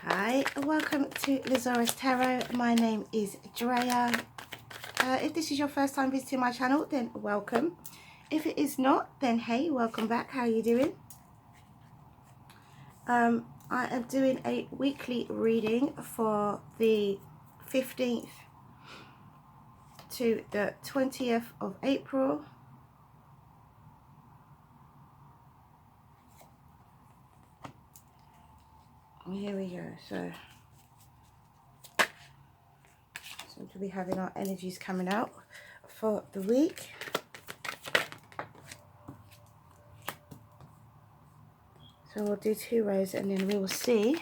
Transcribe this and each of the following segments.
Hi, welcome to the Zarious Tarot. My name is Drea. If this is your first time visiting my channel, then welcome. If it is not, then hey, welcome back. How are you doing? I am doing a weekly reading for the 15th to the 20th of April. Here we go. So to be having our energies coming out for the week. So we'll do 2 rows and then we will see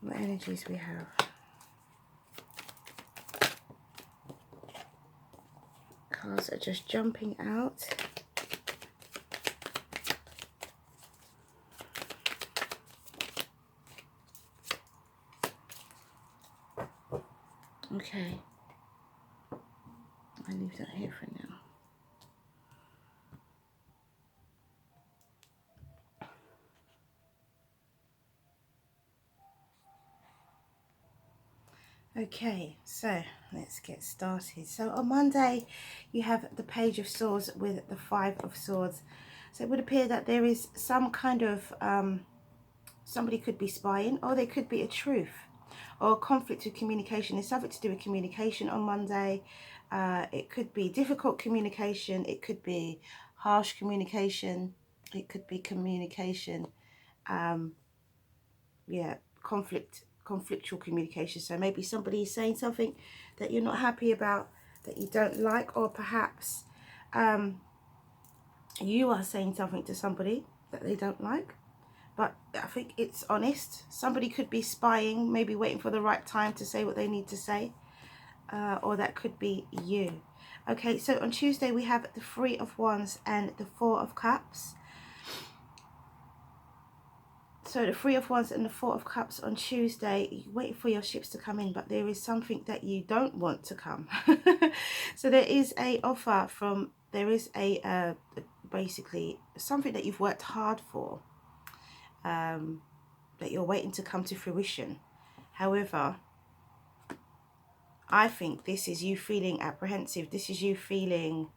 what energies we have. Cards are just jumping out. Okay, I leave that here for now. Okay, so let's get started. So on Monday, you have the Page of Swords with the 5 of Swords. So it would appear that there is some kind of, somebody could be spying, or there could be a truth or a conflict with communication. There's something to do with communication on Monday. It could be difficult communication. It could be harsh communication. It could be communication. Yeah, conflictual communication. So maybe somebody is saying something that you're not happy about, that you don't like, or perhaps you are saying something to somebody that they don't like. But I think it's honest. Somebody could be spying, maybe waiting for the right time to say what they need to say. Or that could be you. Okay, so on Tuesday we have the 3 of Wands and the 4 of Cups. So the 3 of Wands and the 4 of Cups on Tuesday, you're waiting for your ships to come in, but there is something that you don't want to come. So there is a offer from, there is a, basically something that you've worked hard for, that you're waiting to come to fruition. However, I think this is you feeling apprehensive. This is you feeling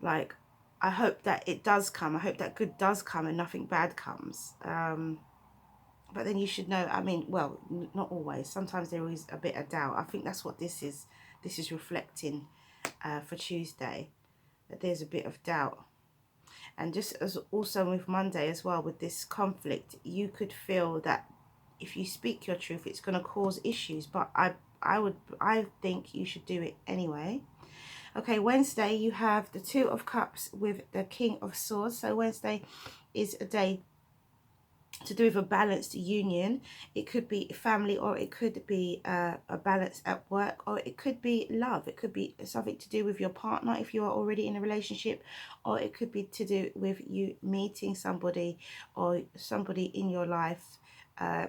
like, I hope that it does come. I hope that good does come and nothing bad comes. But then you should know, I mean, well, not always. Sometimes there is a bit of doubt. I think that's what this is. This is reflecting for Tuesday, that there's a bit of doubt. And just as also with Monday as well, with this conflict, you could feel that if you speak your truth, it's going to cause issues. But I think you should do it anyway. Okay, Wednesday you have the 2 of Cups with the King of Swords. So Wednesday is a day to do with a balanced union. It could be family, or it could be a balance at work, or it could be love. It could be something to do with your partner if you are already in a relationship, or it could be to do with you meeting somebody, or somebody in your life,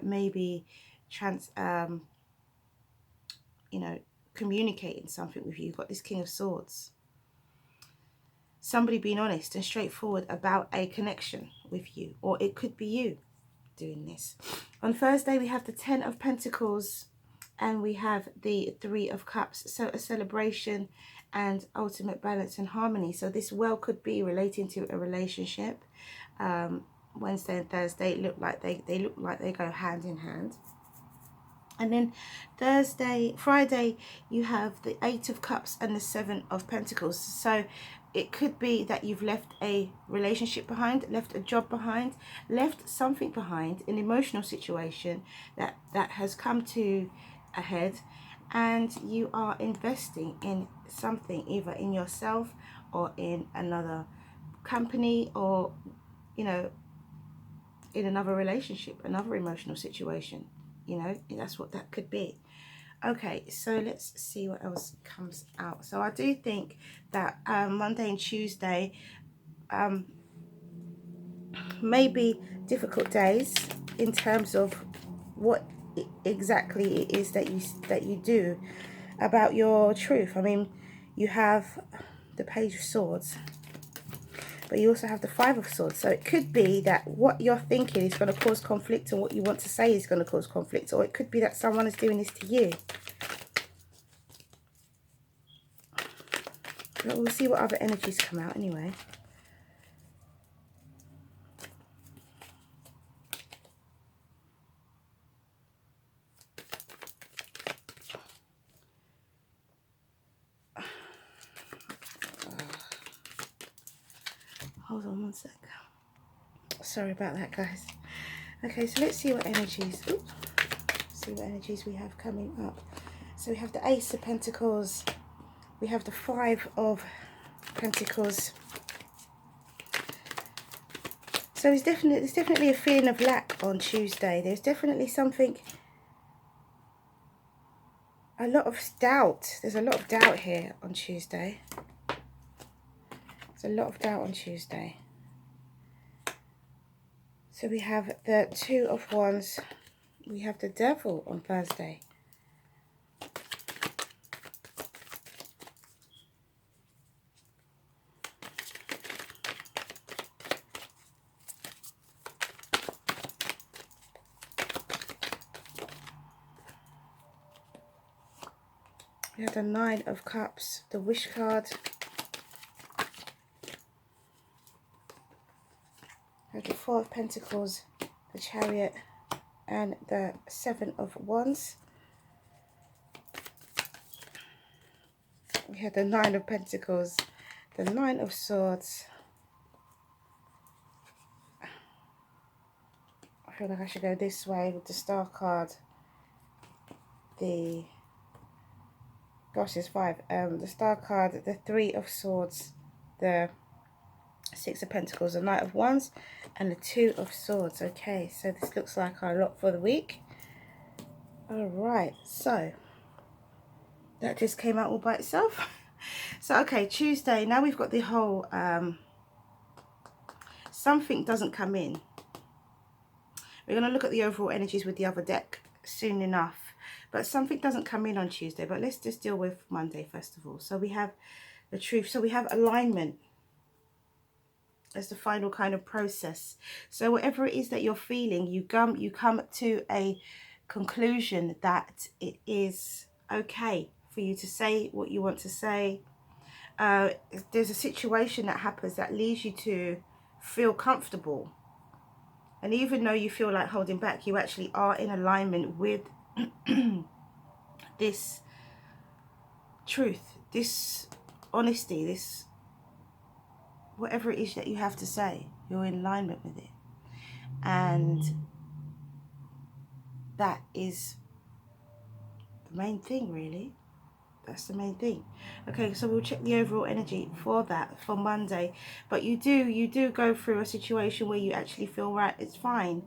maybe you know, communicating something with you. You've got this King of Swords. Somebody being honest and straightforward about a connection with you, or it could be you doing this. On Thursday we have the 10 of Pentacles and we have the 3 of Cups. So a celebration and ultimate balance and harmony. So this well could be relating to a relationship. Wednesday and Thursday look like they go hand in hand. And then Friday, you have the 8 of Cups and the 7 of Pentacles. So it could be that you've left a relationship behind, left a job behind, left something behind, an emotional situation that has come to a head, and you are investing in something, either in yourself or in another company, or, you know, in another relationship, another emotional situation. You know, that's what that could be. Okay, so let's see what else comes out. So I do think that Monday and Tuesday may be difficult days in terms of what exactly it is that you do about your truth. I mean, you have the Page of Swords. but you also have the Five of Swords. So it could be that what you're thinking is going to cause conflict, and what you want to say is going to cause conflict, or it could be that someone is doing this to you. But we'll see what other energies come out anyway. Hold on one sec. Sorry about that, guys. Okay, so let's see what energies. Oops, see what energies we have coming up. So we have the Ace of Pentacles. We have the Five of Pentacles. So there's definitely a feeling of lack on Tuesday. There's definitely something. A lot of doubt. There's a lot of doubt here on Tuesday. There's a lot of doubt on Tuesday. So we have the Two of Wands. We have the Devil on Thursday. We have the Nine of Cups, the Wish card. We have the Four of Pentacles, the Chariot, and the Seven of Wands. We have the Nine of Pentacles, the Nine of Swords. I feel like I should go this way with the Star card. The gosh, there's five. The Star card, the Three of Swords, the Six of Pentacles, the Knight of Wands, and the Two of Swords. Okay, so this looks like our lot for the week. Alright, so that just came out all by itself. So, okay, Tuesday, now we've got the whole something doesn't come in. We're going to look at the overall energies with the other deck soon enough. But something doesn't come in on Tuesday. But let's just deal with Monday first of all. So we have the Truth. So we have alignment as the final kind of process. So whatever it is that you're feeling, you come to a conclusion that it is okay for you to say what you want to say. There's a situation that happens that leads you to feel comfortable. And even though you feel like holding back, you actually are in alignment with this truth, this honesty, this whatever it is that you have to say. You're in alignment with it. And that is the main thing, really. That's the main thing. Okay, so we'll check the overall energy for that for Monday. But you do go through a situation where you actually feel, right, it's fine.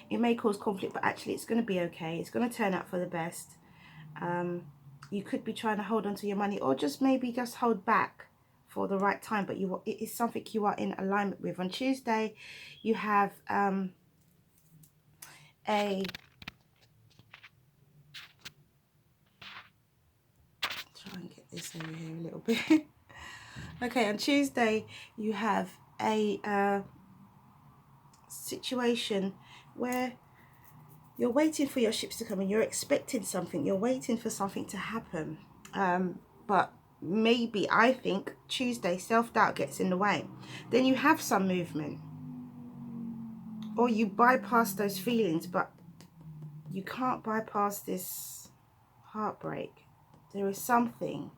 It may cause conflict, but actually it's going to be okay. It's going to turn out for the best. You could be trying to hold on to your money, or just maybe just hold back for the right time, but it is something you are in alignment with. On Tuesday, you have try and get this over here a little bit. Okay, on Tuesday, you have a situation where you're waiting for your ships to come in. You're expecting something. You're waiting for something to happen. But maybe, I think, Tuesday, self-doubt gets in the way. Then you have some movement. Or you bypass those feelings, but you can't bypass this heartbreak. There is something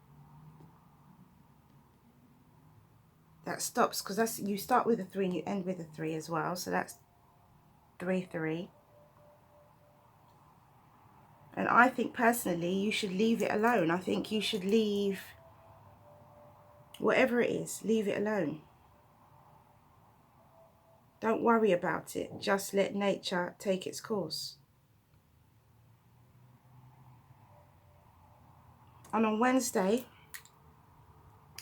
that stops, because that's, you start with a 3 and you end with a 3 as well. So that's 3-3. And I think personally you should leave it alone. I think you should leave whatever it is, leave it alone. Don't worry about it. Just let nature take its course. And on Wednesday,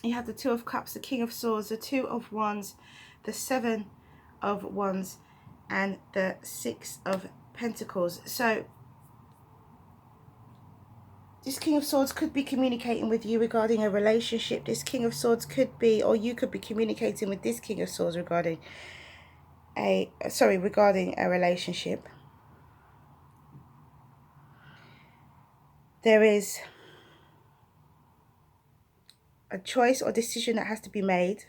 you have the Two of Cups, the King of Swords, the Two of Wands, the Seven of Wands, and the Six of Pentacles. So This King of Swords could be communicating with you regarding a relationship. This King of Swords could be, or you could be communicating with this King of Swords regarding regarding a relationship. There is a choice or decision that has to be made.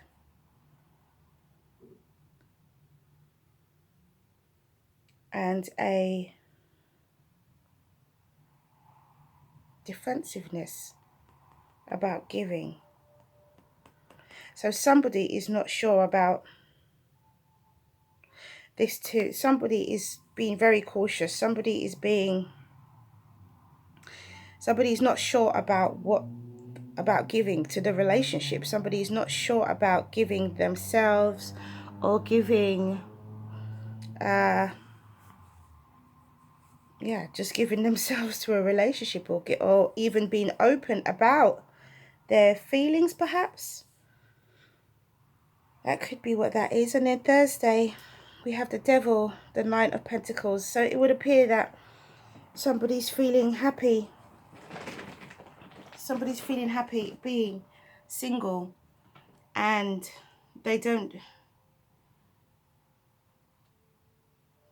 And a defensiveness about giving. So somebody is not sure about this too. Somebody is being very cautious. Somebody is not sure about giving to the relationship. Somebody is not sure about giving themselves or giving just giving themselves to a relationship, or even being open about their feelings, perhaps. That could be what that is. And then Thursday, we have the Devil, the Knight of Pentacles. So it would appear that somebody's feeling happy. Somebody's feeling happy being single, and they don't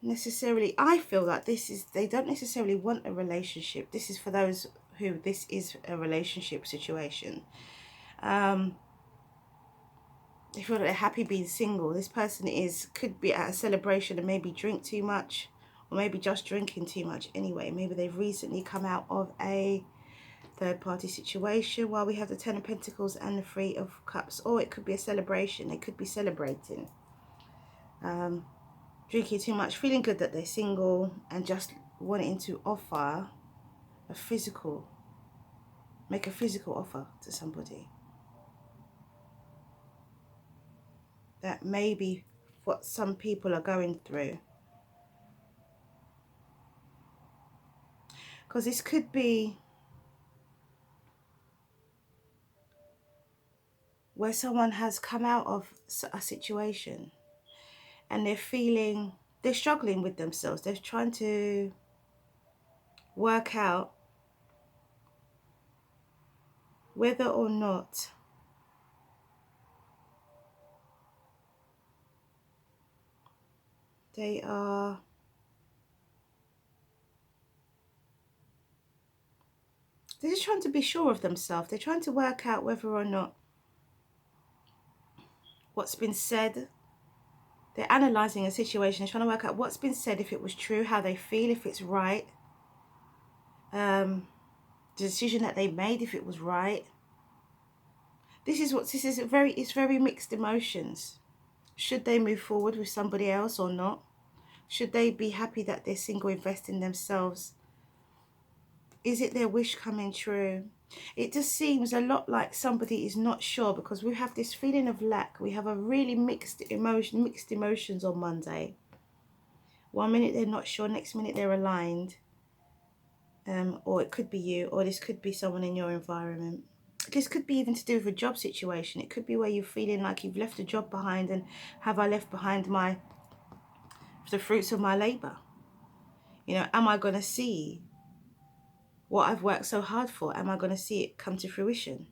necessarily, I feel that they don't necessarily want a relationship. This is for those who this is a relationship situation. They feel that they're happy being single. This person could be at a celebration and maybe drink too much, or maybe just drinking too much anyway. Maybe they've recently come out of a third-party situation, while we have the Ten of Pentacles and the Three of Cups. Or it could be a celebration. They could be celebrating. Drinking too much, feeling good that they're single, and just wanting to offer make a physical offer to somebody. That may be what some people are going through. Because this could be where someone has come out of a situation and they're struggling with themselves. They're trying to work out whether or not they're just trying to be sure of themselves. They're trying to work out whether or not what's been said. They're analysing a situation. They're trying to work out what's been said, if it was true, how they feel, if it's right. The decision that they made, if it was right. It's very mixed emotions. Should they move forward with somebody else or not? Should they be happy that they're single, invest in themselves? Is it their wish coming true? It just seems a lot like somebody is not sure, because we have this feeling of lack. We have a really mixed emotions on Monday. 1 minute they're not sure, next minute they're aligned. Or it could be you, or this could be someone in your environment. This could be even to do with a job situation. It could be where you're feeling like you've left a job behind, and have I left behind the fruits of my labour? You know, am I going to see what I've worked so hard for? Am I going to see it come to fruition?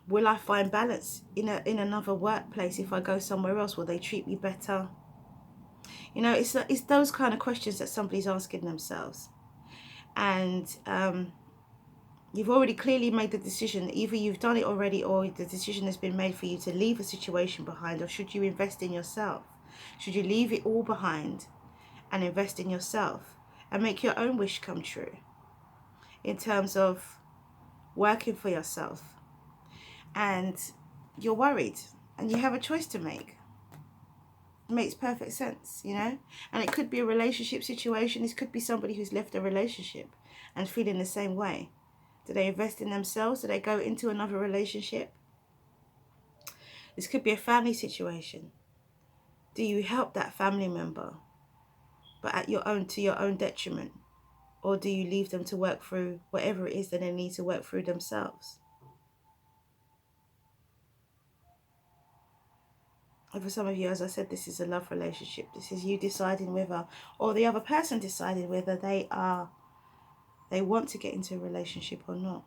Will I find balance in another workplace if I go somewhere else? Will they treat me better? You know, it's those kind of questions that somebody's asking themselves. And you've already clearly made the decision. Either you've done it already, or the decision has been made for you to leave a situation behind. Or should you invest in yourself? Should you leave it all behind and invest in yourself and make your own wish come true in terms of working for yourself? And you're worried and you have a choice to make. It makes perfect sense, you know? And it could be a relationship situation. This could be somebody who's left a relationship and feeling the same way. Do they invest in themselves? Do they go into another relationship? This could be a family situation. Do you help that family member, but to your own detriment? Or do you leave them to work through whatever it is that they need to work through themselves? And for some of you, as I said, this is a love relationship. This is you deciding whether, or the other person deciding whether they are they want to get into a relationship or not.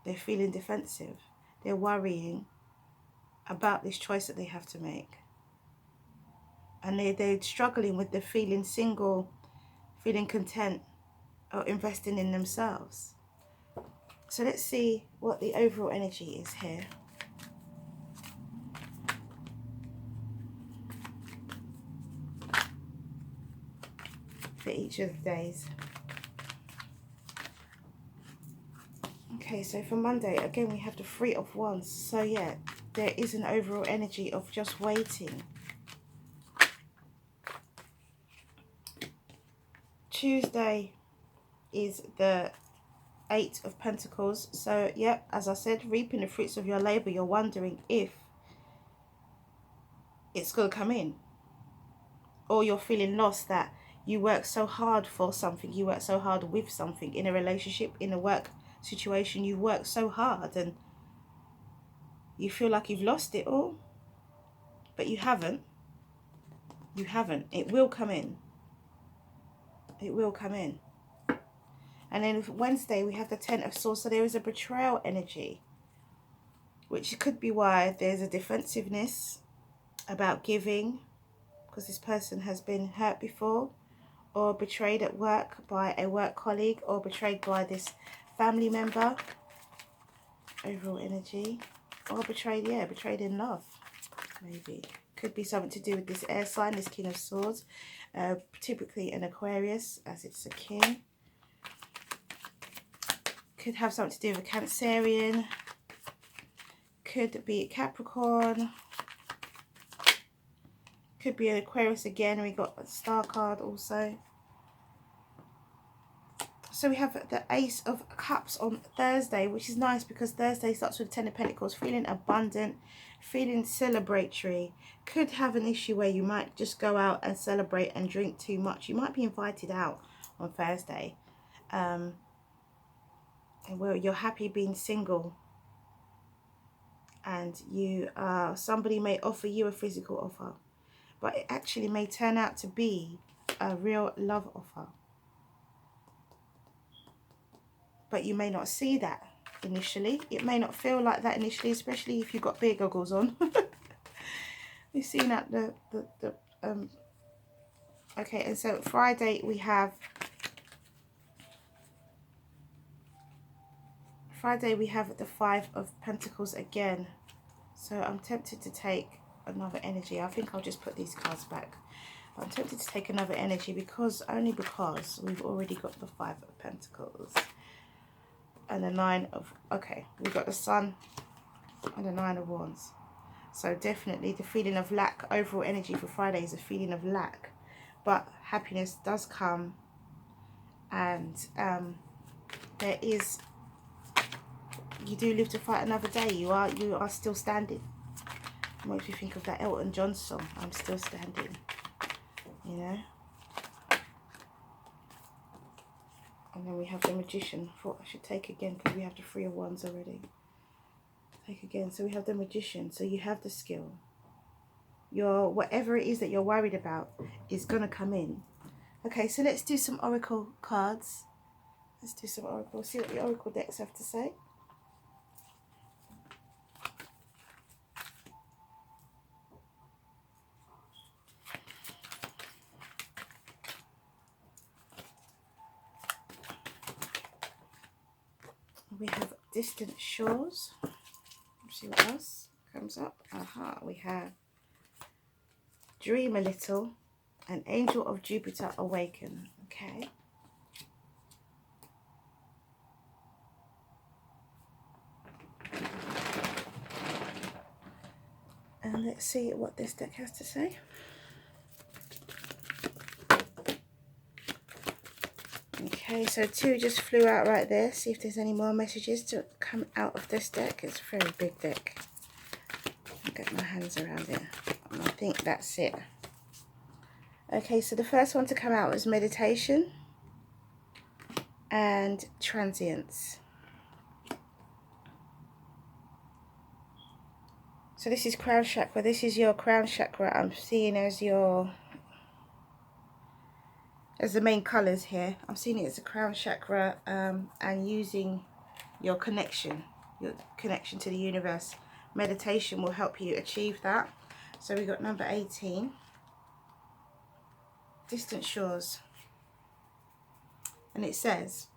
They're feeling defensive. They're worrying about this choice that they have to make. And they're struggling with the feeling single, feeling content, or investing in themselves. So let's see what the overall energy is here. For each of the days. Okay, so for Monday, again, we have the Three of Wands. So yeah, there is an overall energy of just waiting. Tuesday is the Eight of Pentacles. So yeah, as I said, reaping the fruits of your labor. You're wondering if it's going to come in, or you're feeling lost that you work so hard for something, you work so hard with something, in a relationship, in a work situation. You work so hard and you feel like you've lost it all, but you haven't. You haven't. It will come in. It will come in. And then Wednesday we have the Ten of Swords. So there is a betrayal energy, which could be why there's a defensiveness about giving, because this person has been hurt before, or betrayed at work by a work colleague, or betrayed by this family member. Overall energy. Or betrayed, yeah, betrayed in love, maybe. Could be something to do with this air sign, this King of Swords. Typically an Aquarius, as it's a king. Could have something to do with a Cancerian. Could be a Capricorn. Could be an Aquarius again. We got a Star card also. So we have the Ace of Cups on Thursday, which is nice because Thursday starts with Ten of Pentacles. Feeling abundant, feeling celebratory. Could have an issue where you might just go out and celebrate and drink too much. You might be invited out on Thursday. And where you're happy being single. And somebody may offer you a physical offer, but it actually may turn out to be a real love offer. But you may not see that initially. It may not feel like that initially, especially if you've got beer goggles on. We've seen that okay, and so Friday we have the Five of Pentacles again. So I'm tempted to take another energy. I think I'll just put these cards back. I'm tempted to take another energy only because we've already got the Five of Pentacles. And the Nine of, okay, we've got the Sun and the Nine of Wands. So definitely the feeling of lack, overall energy for Friday is a feeling of lack. But happiness does come, and there is, you do live to fight another day. You are still standing. It makes me think of that Elton John song, I'm Still Standing, you know. And then we have the Magician. I thought I should take again because we have the Three of Wands already. Take again. So we have the Magician. So you have the skill. Whatever it is that you're worried about is going to come in. Okay, so let's do some Oracle cards. Let's do some Oracle. See what the Oracle decks have to say. We have Distant Shores. Let's see what else comes up. Aha, we have Dream a Little and Angel of Jupiter Awaken. Okay. And let's see what this deck has to say. Okay, so two just flew out right there. See if there's any more messages to come out of this deck. It's a very big deck. I'll get my hands around it. And I think that's it. Okay, so the first one to come out was Meditation and Transience. So this is Crown Chakra. This is your Crown Chakra. I'm seeing as your as the main colours here. I'm seeing it as a crown chakra, and using your connection to the universe. Meditation will help you achieve that. So we got number 18, distant shores, and it says,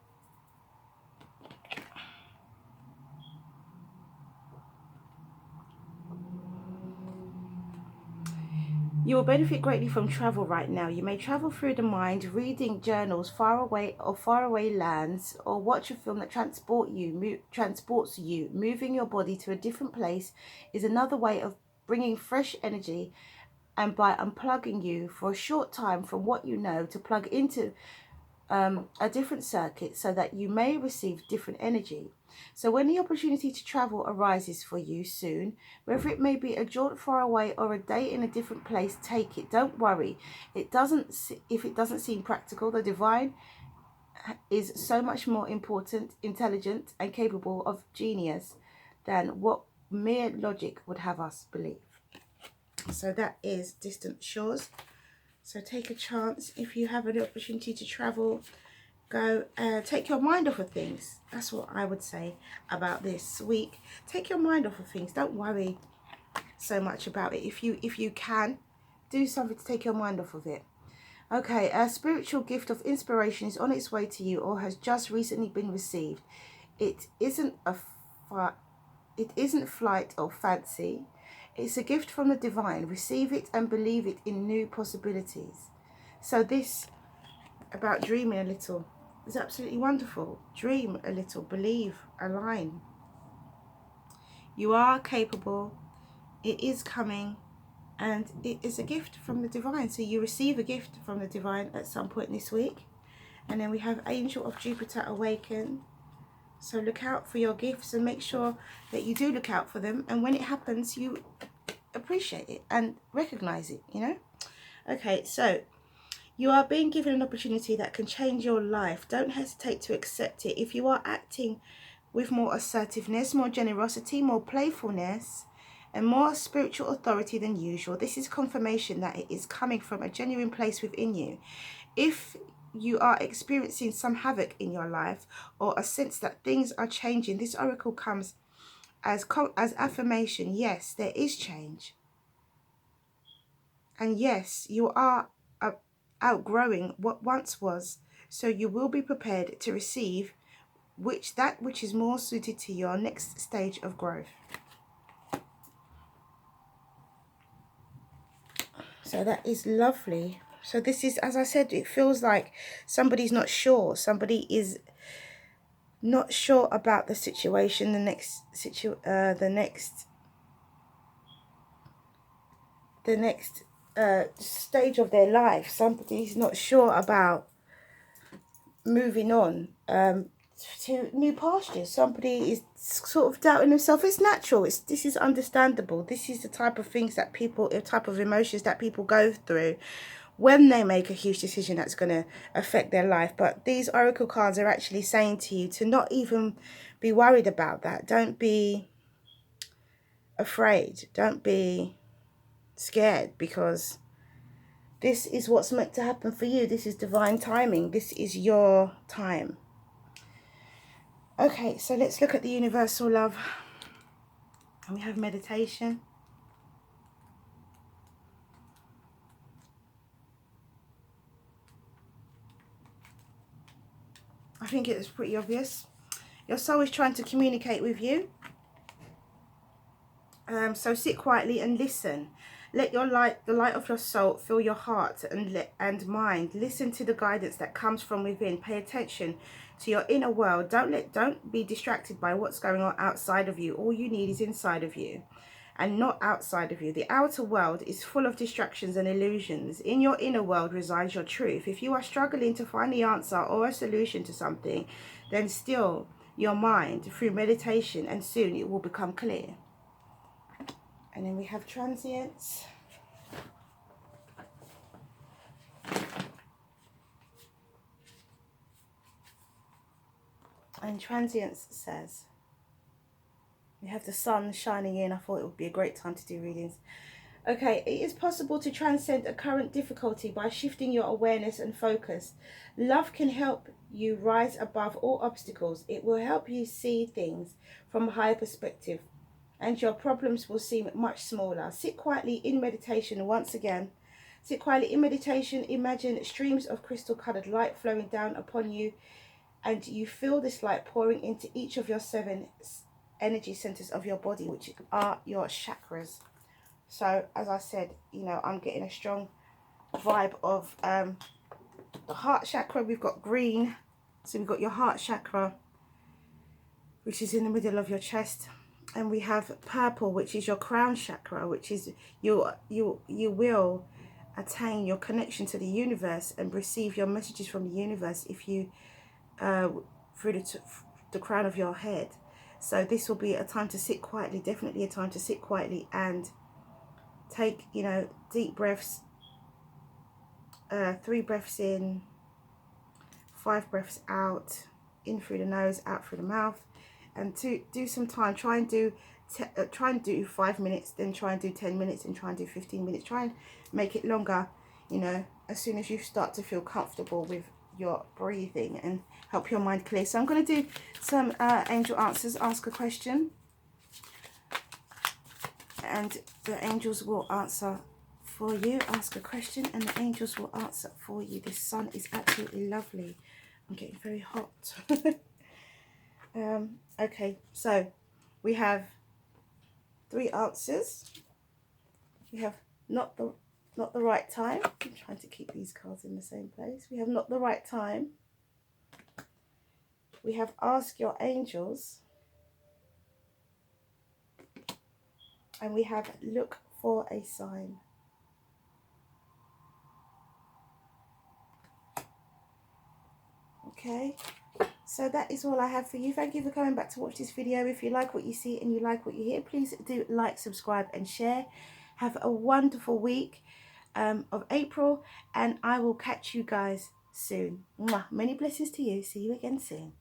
you will benefit greatly from travel right now. You may travel through the mind, reading journals, faraway lands, or watch a film that transports you. Moving your body to a different place is another way of bringing fresh energy, and by unplugging you for a short time from what you know to plug into a different circuit so that you may receive different energy. So when the opportunity to travel arises for you soon, whether it may be a jaunt far away or a day in a different place, take it. Don't worry. If it doesn't seem practical, the divine is so much more important, intelligent, and capable of genius than what mere logic would have us believe. So that is distant shores. So take a chance. If you have an opportunity to travel, go take your mind off of things. That's what I would say about this week. Take your mind off of things. Don't worry so much about it. If you can, do something to take your mind off of it. Okay, a spiritual gift of inspiration is on its way to you or has just recently been received. It isn't flight or fancy. It's a gift from the divine. Receive it and believe it in new possibilities. So this about dreaming a little is absolutely wonderful. Dream a little, believe, align. You are capable. It is coming, and it is a gift from the divine. So you receive a gift from the divine at some point this week. And then we have Angel of Jupiter Awaken. So look out for your gifts and make sure that you do look out for them. And when it happens, you appreciate it and recognize it, you know. Okay, so you are being given an opportunity that can change your life. Don't hesitate to accept it. If you are acting with more assertiveness, more generosity, more playfulness, and more spiritual authority than usual, this is confirmation that it is coming from a genuine place within you. If you are experiencing some havoc in your life or a sense that things are changing, this oracle comes as affirmation. Yes, there is change. And yes, you are outgrowing what once was. So you will be prepared to receive that which is more suited to your next stage of growth. So that is lovely. So this is, as I said, it feels like somebody's not sure. Somebody is not sure about the situation, the next stage of their life. Somebody's not sure about moving on to new pastures. Somebody is sort of doubting themselves. It's natural. This is understandable. This is the type of things that type of emotions that people go through when they make a huge decision that's going to affect their life. But these oracle cards are actually saying to you to not even be worried about that. Don't be afraid. Don't be scared, because this is what's meant to happen for you. This is divine timing. This is your time. Okay, so let's look at the universal love. And we have meditation. I think it's pretty obvious. Your soul is trying to communicate with you. So sit quietly and listen. Let the light of your soul fill your heart and mind. Listen to the guidance that comes from within. Pay attention to your inner world. Don't be distracted by what's going on outside of you. All you need is inside of you and not outside of you. The outer world is full of distractions and illusions. In your inner world resides your truth. If you are struggling to find the answer or a solution to something, then still your mind through meditation, and soon it will become clear. And then we have transience. And transience says, we have the sun shining in. I thought it would be a great time to do readings. Okay, it is possible to transcend a current difficulty by shifting your awareness and focus. Love can help you rise above all obstacles. It will help you see things from a higher perspective, and your problems will seem much smaller. Sit quietly in meditation once again. Sit quietly in meditation. Imagine streams of crystal colored light flowing down upon you, and you feel this light pouring into each of your 7 energy centers of your body, which are your chakras. So as I said, you know, I'm getting a strong vibe of the heart chakra. We've got green, so we've got your heart chakra, which is in the middle of your chest, and we have purple, which is your crown chakra, which is you will attain your connection to the universe and receive your messages from the universe if you through the crown of your head. So this will be a time to sit quietly, definitely a time to sit quietly and take, you know, deep breaths, 3 breaths in, 5 breaths out, in through the nose, out through the mouth, and to do some time. Try and do 5 minutes, then try and do 10 minutes, and try and do 15 minutes. Try and make it longer, you know, as soon as you start to feel comfortable with your breathing, and help your mind clear. So I'm going to do some angel answers. Ask a question, and the angels will answer for you. Ask a question and the angels will answer for you. This sun is absolutely lovely. I'm getting very hot. Okay, so we have 3 answers. We have not the right time. I'm trying to keep these cards in the same place. We have not the right time. We have ask your angels, and we have look for a sign. Okay, so that is all I have for you. Thank you for coming back to watch this video. If you like what you see and you like what you hear, please do like, subscribe and share. Have a wonderful week of April, and I will catch you guys soon. Mwah. Many blessings to you. See you again soon.